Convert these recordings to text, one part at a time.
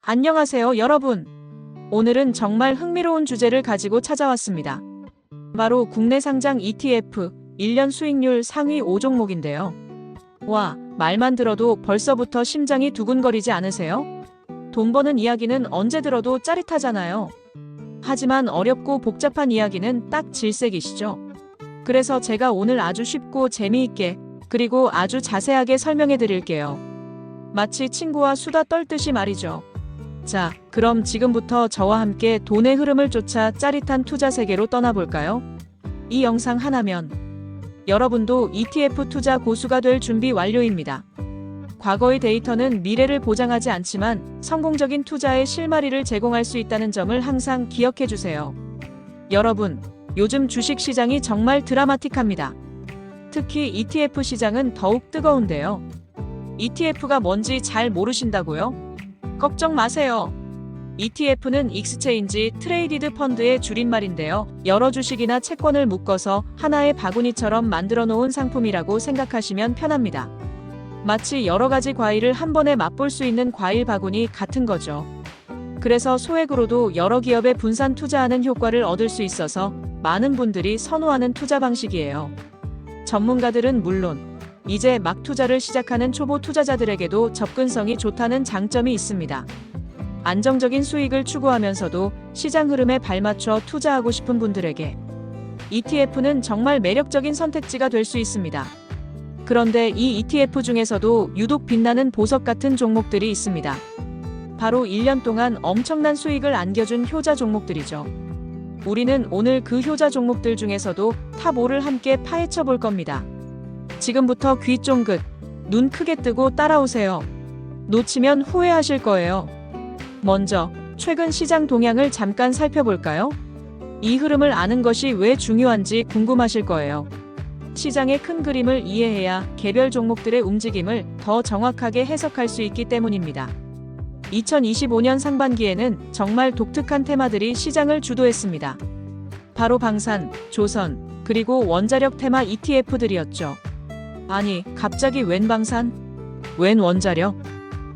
안녕하세요, 여러분. 오늘은 정말 흥미로운 주제를 가지고 찾아왔습니다. 바로 국내 상장 ETF 1년 수익률 상위 5종목인데요. 와, 말만 들어도 벌써부터 심장이 두근거리지 않으세요? 돈 버는 이야기는 언제 들어도 짜릿하잖아요. 하지만 어렵고 복잡한 이야기는 딱 질색이시죠. 그래서 제가 오늘 아주 쉽고 재미있게 그리고 아주 자세하게 설명해 드릴게요. 마치 친구와 수다 떨듯이 말이죠. 자, 그럼 지금부터 저와 함께 돈의 흐름을 쫓아 짜릿한 투자 세계로 떠나볼까요? 이 영상 하나면 여러분도 ETF 투자 고수가 될 준비 완료입니다. 과거의 데이터는 미래를 보장하지 않지만 성공적인 투자의 실마리를 제공할 수 있다는 점을 항상 기억해 주세요. 여러분, 요즘 주식 시장이 정말 드라마틱합니다. 특히 ETF 시장은 더욱 뜨거운데요. ETF가 뭔지 잘 모르신다고요? 걱정 마세요. ETF는 익스체인지 트레이디드 펀드의 줄임말인데요. 여러 주식이나 채권을 묶어서 하나의 바구니처럼 만들어 놓은 상품이라고 생각하시면 편합니다. 마치 여러 가지 과일을 한 번에 맛볼 수 있는 과일 바구니 같은 거죠. 그래서 소액으로도 여러 기업에 분산 투자하는 효과를 얻을 수 있어서 많은 분들이 선호하는 투자 방식이에요. 전문가들은 물론 이제 막 투자를 시작하는 초보 투자자들에게도 접근성이 좋다는 장점이 있습니다. 안정적인 수익을 추구하면서도 시장 흐름에 발맞춰 투자하고 싶은 분들에게 ETF는 정말 매력적인 선택지가 될 수 있습니다. 그런데 이 ETF 중에서도 유독 빛나는 보석 같은 종목들이 있습니다. 바로 1년 동안 엄청난 수익을 안겨준 효자 종목들이죠. 우리는 오늘 그 효자 종목들 중에서도 탑 5를 함께 파헤쳐 볼 겁니다. 지금부터 귀 쫑긋, 눈 크게 뜨고 따라오세요. 놓치면 후회하실 거예요. 먼저, 최근 시장 동향을 잠깐 살펴볼까요? 이 흐름을 아는 것이 왜 중요한지 궁금하실 거예요. 시장의 큰 그림을 이해해야 개별 종목들의 움직임을 더 정확하게 해석할 수 있기 때문입니다. 2025년 상반기에는 정말 독특한 테마들이 시장을 주도했습니다. 바로 방산, 조선, 그리고 원자력 테마 ETF들이었죠. 아니, 갑자기 웬 방산? 웬 원자력?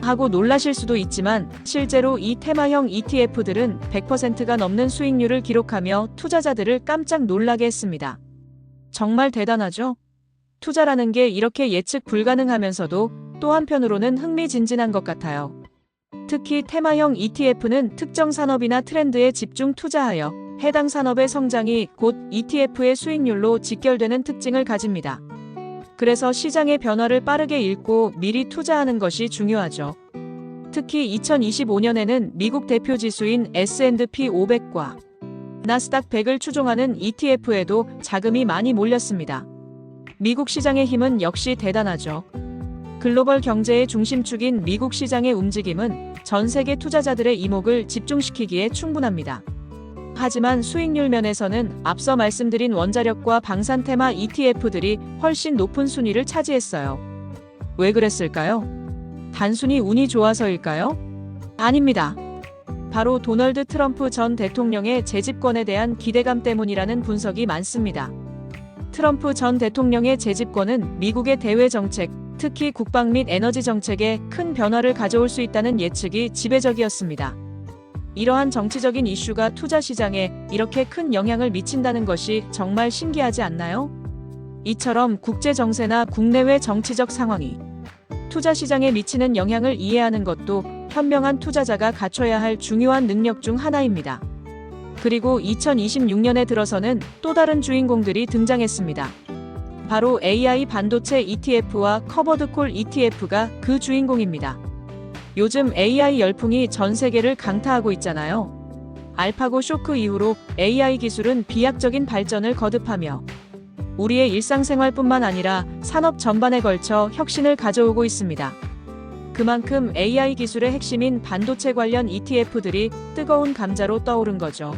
하고 놀라실 수도 있지만 실제로 이 테마형 ETF들은 100%가 넘는 수익률을 기록하며 투자자들을 깜짝 놀라게 했습니다. 정말 대단하죠? 투자라는 게 이렇게 예측 불가능하면서도 또 한편으로는 흥미진진한 것 같아요. 특히 테마형 ETF는 특정 산업이나 트렌드에 집중 투자하여 해당 산업의 성장이 곧 ETF의 수익률로 직결되는 특징을 가집니다. 그래서 시장의 변화를 빠르게 읽고 미리 투자하는 것이 중요하죠. 특히 2025년에는 미국 대표 지수인 S&P 500과 나스닥 100을 추종하는 ETF에도 자금이 많이 몰렸습니다. 미국 시장의 힘은 역시 대단하죠. 글로벌 경제의 중심축인 미국 시장의 움직임은 전 세계 투자자들의 이목을 집중시키기에 충분합니다. 하지만 수익률 면에서는 앞서 말씀드린 원자력과 방산 테마 ETF들이 훨씬 높은 순위를 차지했어요. 왜 그랬을까요? 단순히 운이 좋아서일까요? 아닙니다. 바로 도널드 트럼프 전 대통령의 재집권에 대한 기대감 때문이라는 분석이 많습니다. 트럼프 전 대통령의 재집권은 미국의 대외 정책, 특히 국방 및 에너지 정책에 큰 변화를 가져올 수 있다는 예측이 지배적이었습니다. 이러한 정치적인 이슈가 투자 시장에 이렇게 큰 영향을 미친다는 것이 정말 신기하지 않나요? 이처럼 국제 정세나 국내외 정치적 상황이 투자 시장에 미치는 영향을 이해하는 것도 현명한 투자자가 갖춰야 할 중요한 능력 중 하나입니다. 그리고 2026년에 들어서는 또 다른 주인공들이 등장했습니다. 바로 AI 반도체 ETF와 커버드콜 ETF가 그 주인공입니다. 요즘 AI 열풍이 전 세계를 강타하고 있잖아요. 알파고 쇼크 이후로 AI 기술은 비약적인 발전을 거듭하며 우리의 일상생활뿐만 아니라 산업 전반에 걸쳐 혁신을 가져오고 있습니다. 그만큼 AI 기술의 핵심인 반도체 관련 ETF들이 뜨거운 감자로 떠오른 거죠.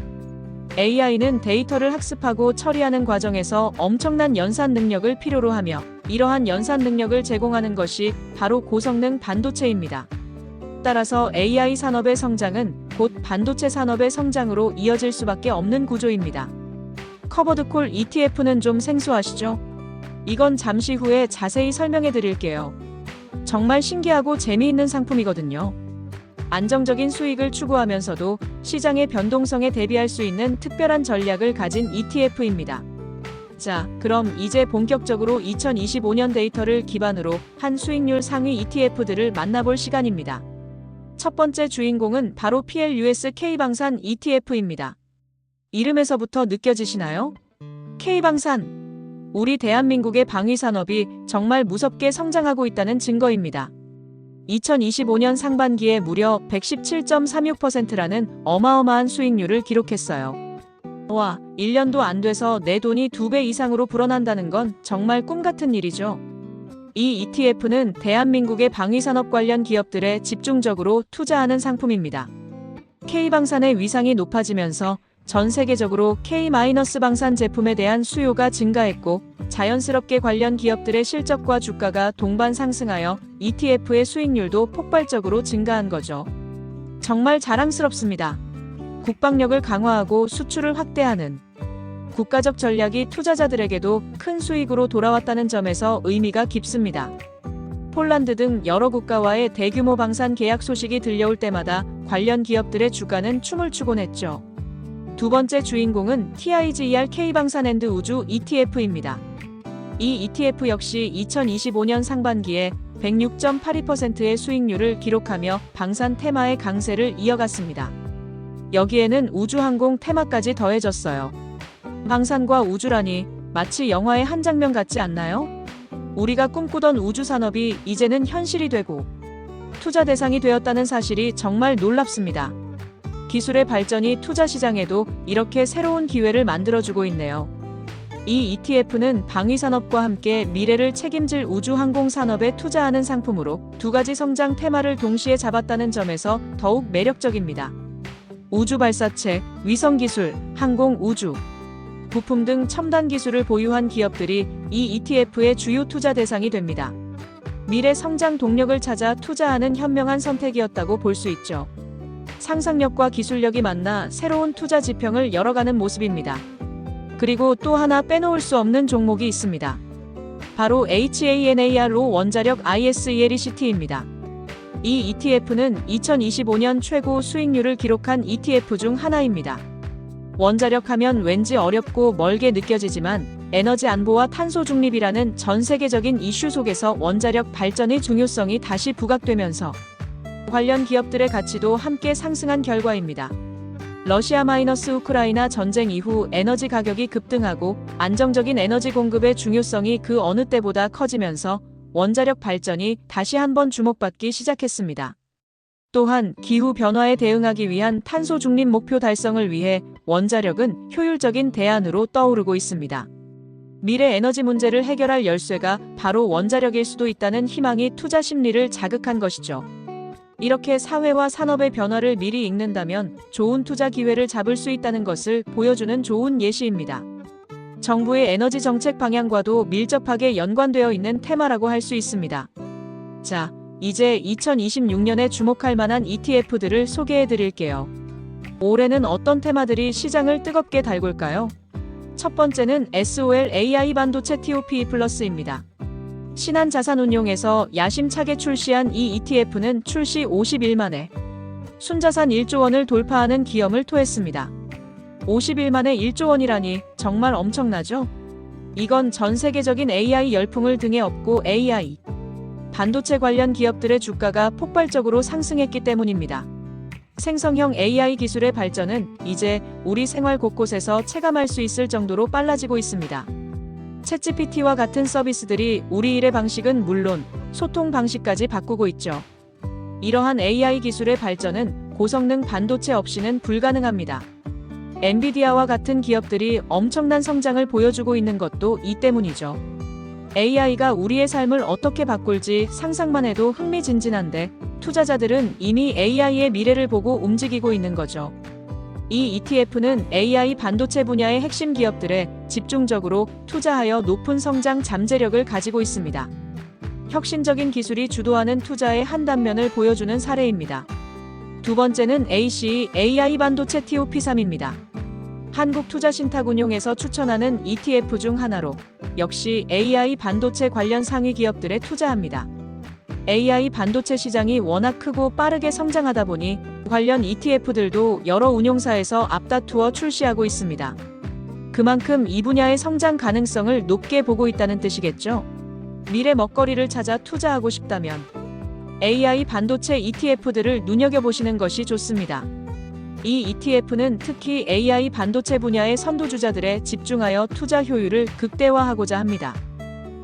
AI는 데이터를 학습하고 처리하는 과정에서 엄청난 연산 능력을 필요로 하며 이러한 연산 능력을 제공하는 것이 바로 고성능 반도체입니다. 따라서 AI 산업의 성장은 곧 반도체 산업의 성장으로 이어질 수밖에 없는 구조입니다. 커버드콜 ETF는 좀 생소하시죠? 이건 잠시 후에 자세히 설명해 드릴게요. 정말 신기하고 재미있는 상품이거든요. 안정적인 수익을 추구하면서도 시장의 변동성에 대비할 수 있는 특별한 전략을 가진 ETF입니다. 자, 그럼 이제 본격적으로 2025년 데이터를 기반으로 한 수익률 상위 ETF들을 만나볼 시간입니다. 첫 번째 주인공은 바로 PLUS K방산 ETF입니다. 이름에서부터 느껴지시나요? K방산. 우리 대한민국의 방위산업이 정말 무섭게 성장하고 있다는 증거입니다. 2025년 상반기에 무려 117.36%라는 어마어마한 수익률을 기록했어요. 와, 1년도 안 돼서 내 돈이 2배 이상으로 불어난다는 건 정말 꿈같은 일이죠. 이 ETF는 대한민국의 방위산업 관련 기업들에 집중적으로 투자하는 상품입니다. K방산의 위상이 높아지면서 전 세계적으로 K-방산 제품에 대한 수요가 증가했고 자연스럽게 관련 기업들의 실적과 주가가 동반 상승하여 ETF의 수익률도 폭발적으로 증가한 거죠. 정말 자랑스럽습니다. 국방력을 강화하고 수출을 확대하는 국가적 전략이 투자자들에게도 큰 수익으로 돌아왔다는 점에서 의미가 깊습니다. 폴란드 등 여러 국가와의 대규모 방산 계약 소식이 들려올 때마다 관련 기업들의 주가는 춤을 추곤 했죠. 두 번째 주인공은 TIGER K방산 & 우주 ETF입니다. 이 ETF 역시 2025년 상반기에 106.82%의 수익률을 기록하며 방산 테마의 강세를 이어갔습니다. 여기에는 우주항공 테마까지 더해졌어요. 방산과 우주라니 마치 영화의 한 장면 같지 않나요? 우리가 꿈꾸던 우주산업이 이제는 현실이 되고 투자 대상이 되었다는 사실이 정말 놀랍습니다. 기술의 발전이 투자 시장에도 이렇게 새로운 기회를 만들어주고 있네요. 이 ETF는 방위산업과 함께 미래를 책임질 우주항공 산업에 투자하는 상품으로 두 가지 성장 테마를 동시에 잡았다는 점에서 더욱 매력적입니다. 우주 발사체, 위성 기술, 항공 우주, 부품 등 첨단 기술을 보유한 기업들이 이 ETF의 주요 투자 대상이 됩니다. 미래 성장 동력을 찾아 투자하는 현명한 선택이었다고 볼 수 있죠. 상상력과 기술력이 만나 새로운 투자 지평을 열어가는 모습입니다. 그리고 또 하나 빼놓을 수 없는 종목이 있습니다. 바로 HANARO 원자력 ISELECT입니다. 이 ETF는 2025년 최고 수익률을 기록한 ETF 중 하나입니다. 원자력 하면 왠지 어렵고 멀게 느껴지지만 에너지 안보와 탄소 중립이라는 전 세계적인 이슈 속에서 원자력 발전의 중요성이 다시 부각되면서 관련 기업들의 가치도 함께 상승한 결과입니다. 러시아-우크라이나 전쟁 이후 에너지 가격이 급등하고 안정적인 에너지 공급의 중요성이 그 어느 때보다 커지면서 원자력 발전이 다시 한번 주목받기 시작했습니다. 또한 기후 변화에 대응하기 위한 탄소 중립 목표 달성을 위해 원자력은 효율적인 대안으로 떠오르고 있습니다. 미래 에너지 문제를 해결할 열쇠가 바로 원자력일 수도 있다는 희망이 투자 심리를 자극한 것이죠. 이렇게 사회와 산업의 변화를 미리 읽는다면 좋은 투자 기회를 잡을 수 있다는 것을 보여주는 좋은 예시입니다. 정부의 에너지 정책 방향과도 밀접하게 연관되어 있는 테마라고 할 수 있습니다. 자, 이제 2026년에 주목할 만한 ETF들을 소개해 드릴게요. 올해는 어떤 테마들이 시장을 뜨겁게 달굴까요? 첫 번째는 SOL AI 반도체 TOPE 플러스입니다. 신한자산운용에서 야심차게 출시한 이 ETF는 출시 50일 만에 순자산 1조 원을 돌파하는 기염을 토했습니다. 50일 만에 1조 원이라니 정말 엄청나죠? 이건 전 세계적인 AI 열풍을 등에 업고 AI, 반도체 관련 기업들의 주가가 폭발적으로 상승했기 때문입니다. 생성형 AI 기술의 발전은 이제 우리 생활 곳곳에서 체감할 수 있을 정도로 빨라지고 있습니다. 챗GPT와 같은 서비스들이 우리 일의 방식은 물론 소통 방식까지 바꾸고 있죠. 이러한 AI 기술의 발전은 고성능 반도체 없이는 불가능합니다. 엔비디아와 같은 기업들이 엄청난 성장을 보여주고 있는 것도 이 때문이죠. AI가 우리의 삶을 어떻게 바꿀지 상상만 해도 흥미진진한데 투자자들은 이미 AI의 미래를 보고 움직이고 있는 거죠. 이 ETF는 AI 반도체 분야의 핵심 기업들에 집중적으로 투자하여 높은 성장 잠재력을 가지고 있습니다. 혁신적인 기술이 주도하는 투자의 한 단면을 보여주는 사례입니다. 두 번째는 ACE AI 반도체 TOP3입니다. 한국투자신탁운용에서 추천하는 ETF 중 하나로 역시 AI 반도체 관련 상위 기업들에 투자합니다. AI 반도체 시장이 워낙 크고 빠르게 성장하다 보니 관련 ETF들도 여러 운용사에서 앞다투어 출시하고 있습니다. 그만큼 이 분야의 성장 가능성을 높게 보고 있다는 뜻이겠죠. 미래 먹거리를 찾아 투자하고 싶다면 AI 반도체 ETF들을 눈여겨보시는 것이 좋습니다. 이 ETF는 특히 AI 반도체 분야의 선두주자들에 집중하여 투자 효율을 극대화하고자 합니다.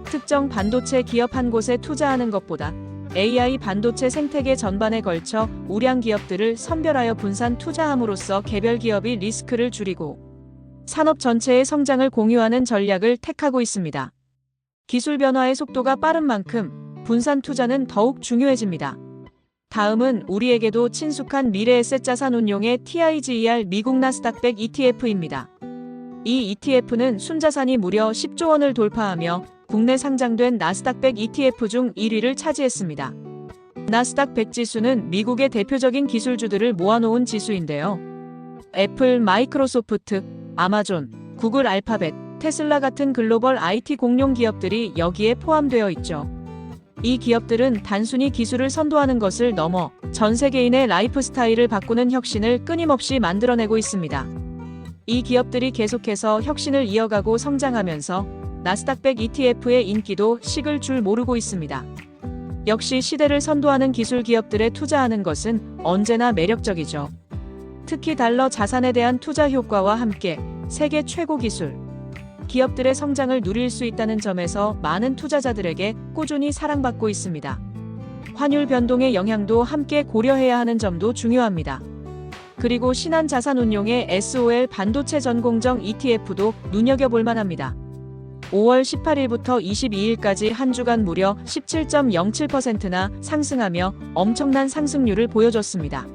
특정 반도체 기업 한 곳에 투자하는 것보다 AI 반도체 생태계 전반에 걸쳐 우량 기업들을 선별하여 분산 투자함으로써 개별 기업이 리스크를 줄이고 산업 전체의 성장을 공유하는 전략을 택하고 있습니다. 기술 변화의 속도가 빠른 만큼 분산 투자는 더욱 중요해집니다. 다음은 우리에게도 친숙한 미래에셋 자산 운용의 TIGER 미국 나스닥 100 ETF입니다. 이 ETF는 순자산이 무려 10조 원을 돌파하며 국내 상장된 나스닥 100 ETF 중 1위를 차지했습니다. 나스닥 100 지수는 미국의 대표적인 기술주들을 모아놓은 지수인데요. 애플, 마이크로소프트, 아마존, 구글 알파벳, 테슬라 같은 글로벌 IT 공룡 기업들이 여기에 포함되어 있죠. 이 기업들은 단순히 기술을 선도하는 것을 넘어 전 세계인의 라이프 스타일을 바꾸는 혁신을 끊임없이 만들어내고 있습니다. 이 기업들이 계속해서 혁신을 이어가고 성장하면서 나스닥 100 ETF의 인기도 식을 줄 모르고 있습니다. 역시 시대를 선도하는 기술 기업들에 투자하는 것은 언제나 매력적이죠. 특히 달러 자산에 대한 투자 효과와 함께 세계 최고 기술 기업들의 성장을 누릴 수 있다는 점에서 많은 투자자들에게 꾸준히 사랑받고 있습니다. 환율 변동의 영향도 함께 고려해야 하는 점도 중요합니다. 그리고 신한자산운용의 SOL 반도체 전공정 ETF도 눈여겨볼 만합니다. 5월 18일부터 22일까지 한 주간 무려 17.07%나 상승하며 엄청난 상승률을 보여줬습니다.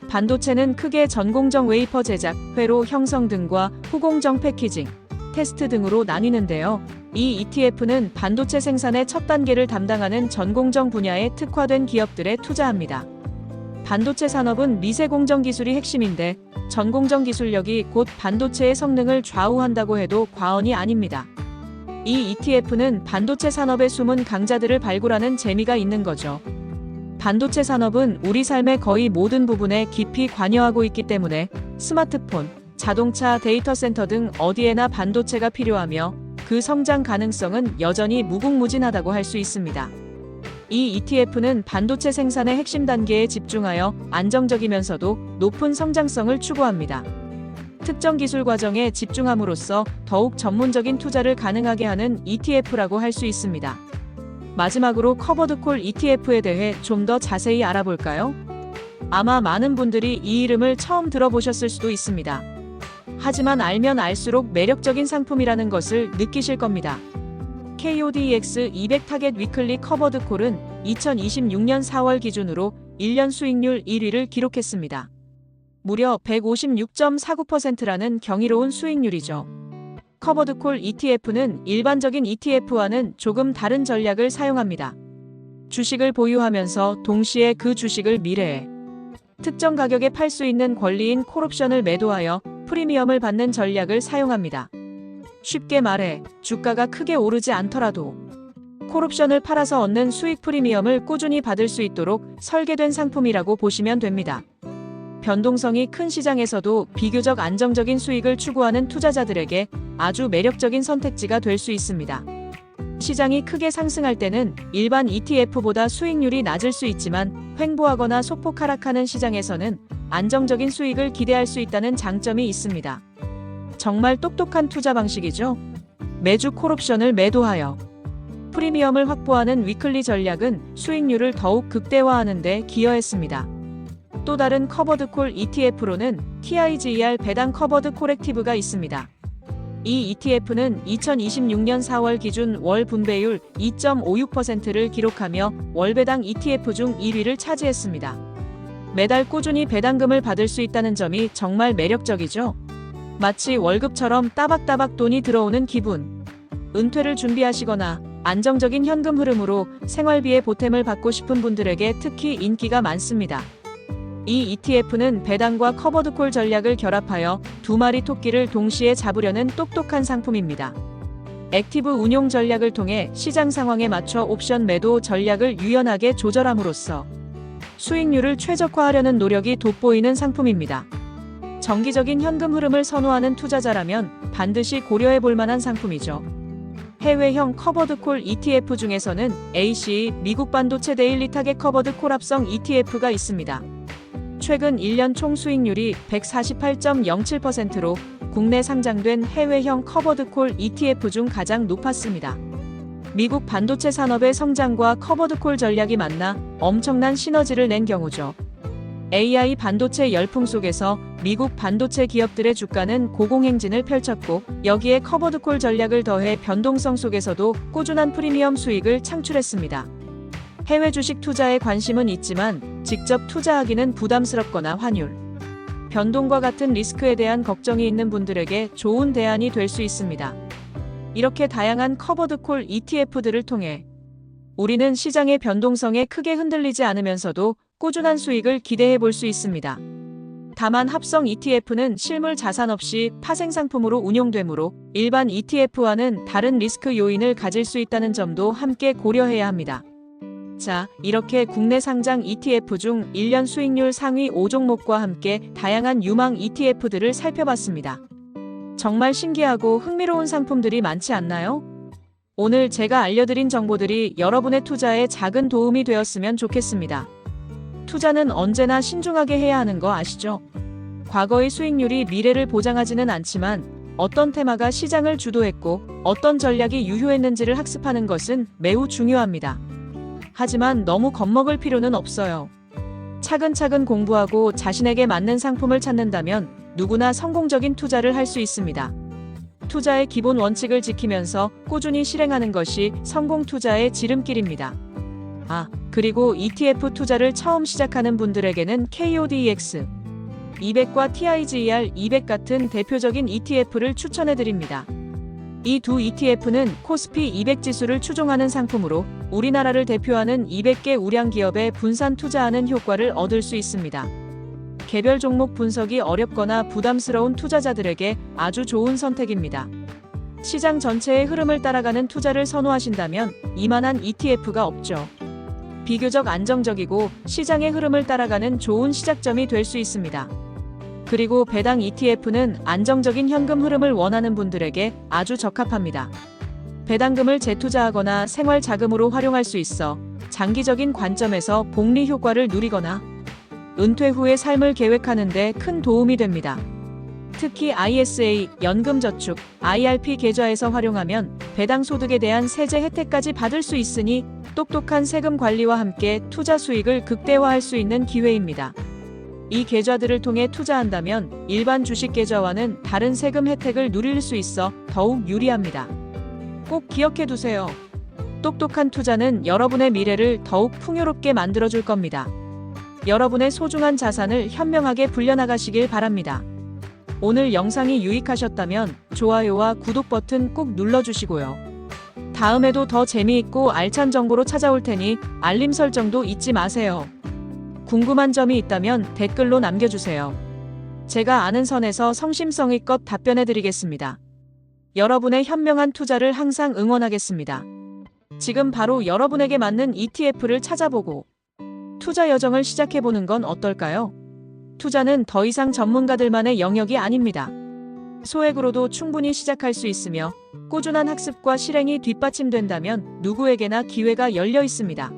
반도체는 크게 전공정 웨이퍼 제작, 회로 형성 등과 후공정 패키징, 테스트 등으로 나뉘는데요. 이 ETF는 반도체 생산의 첫 단계를 담당하는 전공정 분야에 특화된 기업들에 투자합니다. 반도체 산업은 미세 공정 기술이 핵심인데 전공정 기술력이 곧 반도체의 성능을 좌우한다고 해도 과언이 아닙니다. 이 ETF는 반도체 산업의 숨은 강자들을 발굴하는 재미가 있는 거죠. 반도체 산업은 우리 삶의 거의 모든 부분에 깊이 관여하고 있기 때문에 스마트폰, 자동차, 데이터 센터 등 어디에나 반도체가 필요하며 그 성장 가능성은 여전히 무궁무진하다고 할 수 있습니다. 이 ETF는 반도체 생산의 핵심 단계에 집중하여 안정적이면서도 높은 성장성을 추구합니다. 특정 기술 과정에 집중함으로써 더욱 전문적인 투자를 가능하게 하는 ETF라고 할 수 있습니다. 마지막으로 커버드콜 ETF에 대해 좀 더 자세히 알아볼까요? 아마 많은 분들이 이 이름을 처음 들어보셨을 수도 있습니다. 하지만 알면 알수록 매력적인 상품이라는 것을 느끼실 겁니다. KODX 200 타겟 위클리 커버드콜은 2026년 4월 기준으로 1년 수익률 1위를 기록했습니다. 무려 156.49%라는 경이로운 수익률이죠. 커버드콜 ETF는 일반적인 ETF와는 조금 다른 전략을 사용합니다. 주식을 보유하면서 동시에 그 주식을 미래에 특정 가격에 팔 수 있는 권리인 콜옵션을 매도하여 프리미엄을 받는 전략을 사용합니다. 쉽게 말해 주가가 크게 오르지 않더라도 콜옵션을 팔아서 얻는 수익 프리미엄을 꾸준히 받을 수 있도록 설계된 상품이라고 보시면 됩니다. 변동성이 큰 시장에서도 비교적 안정적인 수익을 추구하는 투자자들에게 아주 매력적인 선택지가 될 수 있습니다. 시장이 크게 상승할 때는 일반 ETF보다 수익률이 낮을 수 있지만 횡보하거나 소폭 하락하는 시장에서는 안정적인 수익을 기대할 수 있다는 장점이 있습니다. 정말 똑똑한 투자 방식이죠. 매주 콜옵션을 매도하여 프리미엄을 확보하는 위클리 전략은 수익률을 더욱 극대화하는 데 기여했습니다. 또 다른 커버드콜 ETF로는 TIGER 배당 커버드 콜액티브가 있습니다. 이 ETF는 2026년 4월 기준 월 분배율 2.56%를 기록하며 월배당 ETF 중 1위를 차지했습니다. 매달 꾸준히 배당금을 받을 수 있다는 점이 정말 매력적이죠. 마치 월급처럼 따박따박 돈이 들어오는 기분. 은퇴를 준비하시거나 안정적인 현금 흐름으로 생활비의 보탬을 받고 싶은 분들에게 특히 인기가 많습니다. 이 ETF는 배당과 커버드콜 전략을 결합하여 두 마리 토끼를 동시에 잡으려는 똑똑한 상품입니다. 액티브 운용 전략을 통해 시장 상황에 맞춰 옵션 매도 전략을 유연하게 조절함으로써 수익률을 최적화하려는 노력이 돋보이는 상품입니다. 정기적인 현금 흐름을 선호하는 투자자라면 반드시 고려해 볼 만한 상품이죠. 해외형 커버드콜 ETF 중에서는 ACE 미국 반도체 데일리 타겟 커버드 콜합성 ETF가 있습니다. 최근 1년 총 수익률이 148.07%로 국내 상장된 해외형 커버드콜 ETF 중 가장 높았습니다. 미국 반도체 산업의 성장과 커버드콜 전략이 만나 엄청난 시너지를 낸 경우죠. AI 반도체 열풍 속에서 미국 반도체 기업들의 주가는 고공행진을 펼쳤고, 여기에 커버드콜 전략을 더해 변동성 속에서도 꾸준한 프리미엄 수익을 창출했습니다. 해외 주식 투자에 관심은 있지만 직접 투자하기는 부담스럽거나 환율 변동과 같은 리스크에 대한 걱정이 있는 분들에게 좋은 대안이 될 수 있습니다. 이렇게 다양한 커버드콜 ETF들을 통해 우리는 시장의 변동성에 크게 흔들리지 않으면서도 꾸준한 수익을 기대해 볼 수 있습니다. 다만 합성 ETF는 실물 자산 없이 파생상품으로 운용되므로 일반 ETF와는 다른 리스크 요인을 가질 수 있다는 점도 함께 고려해야 합니다. 자, 이렇게 국내 상장 ETF 중 1년 수익률 상위 5종목과 함께 다양한 유망 ETF들을 살펴봤습니다. 정말 신기하고 흥미로운 상품들이 많지 않나요? 오늘 제가 알려드린 정보들이 여러분의 투자에 작은 도움이 되었으면 좋겠습니다. 투자는 언제나 신중하게 해야 하는 거 아시죠? 과거의 수익률이 미래를 보장하지는 않지만 어떤 테마가 시장을 주도했고 어떤 전략이 유효했는지를 학습하는 것은 매우 중요합니다. 하지만 너무 겁먹을 필요는 없어요. 차근차근 공부하고 자신에게 맞는 상품을 찾는다면 누구나 성공적인 투자를 할 수 있습니다. 투자의 기본 원칙을 지키면서 꾸준히 실행하는 것이 성공 투자의 지름길입니다. 그리고 ETF 투자를 처음 시작하는 분들에게는 KODX 200과 TIGER 200 같은 대표적인 ETF를 추천해드립니다. 이 두 ETF는 코스피 200 지수를 추종하는 상품으로 우리나라를 대표하는 200개 우량 기업에 분산 투자하는 효과를 얻을 수 있습니다. 개별 종목 분석이 어렵거나 부담스러운 투자자들에게 아주 좋은 선택입니다. 시장 전체의 흐름을 따라가는 투자를 선호하신다면 이만한 ETF가 없죠. 비교적 안정적이고 시장의 흐름을 따라가는 좋은 시작점이 될 수 있습니다. 그리고 배당 ETF는 안정적인 현금 흐름을 원하는 분들에게 아주 적합합니다. 배당금을 재투자하거나 생활 자금으로 활용할 수 있어 장기적인 관점에서 복리 효과를 누리거나 은퇴 후의 삶을 계획하는 데 큰 도움이 됩니다. 특히 ISA, 연금저축, IRP 계좌에서 활용하면 배당 소득에 대한 세제 혜택까지 받을 수 있으니 똑똑한 세금 관리와 함께 투자 수익을 극대화할 수 있는 기회입니다. 이 계좌들을 통해 투자한다면 일반 주식 계좌와는 다른 세금 혜택을 누릴 수 있어 더욱 유리합니다. 꼭 기억해 두세요. 똑똑한 투자는 여러분의 미래를 더욱 풍요롭게 만들어줄 겁니다. 여러분의 소중한 자산을 현명하게 불려나가시길 바랍니다. 오늘 영상이 유익하셨다면 좋아요와 구독 버튼 꼭 눌러주시고요. 다음에도 더 재미있고 알찬 정보로 찾아올 테니 알림 설정도 잊지 마세요. 궁금한 점이 있다면 댓글로 남겨주세요. 제가 아는 선에서 성심성의껏 답변해드리겠습니다. 여러분의 현명한 투자를 항상 응원하겠습니다. 지금 바로 여러분에게 맞는 ETF를 찾아보고 투자 여정을 시작해보는 건 어떨까요? 투자는 더 이상 전문가들만의 영역이 아닙니다. 소액으로도 충분히 시작할 수 있으며 꾸준한 학습과 실행이 뒷받침된다면 누구에게나 기회가 열려 있습니다.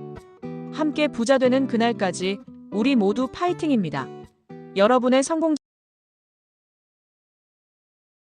함께 부자 되는 그날까지 우리 모두 파이팅입니다. 여러분의 성공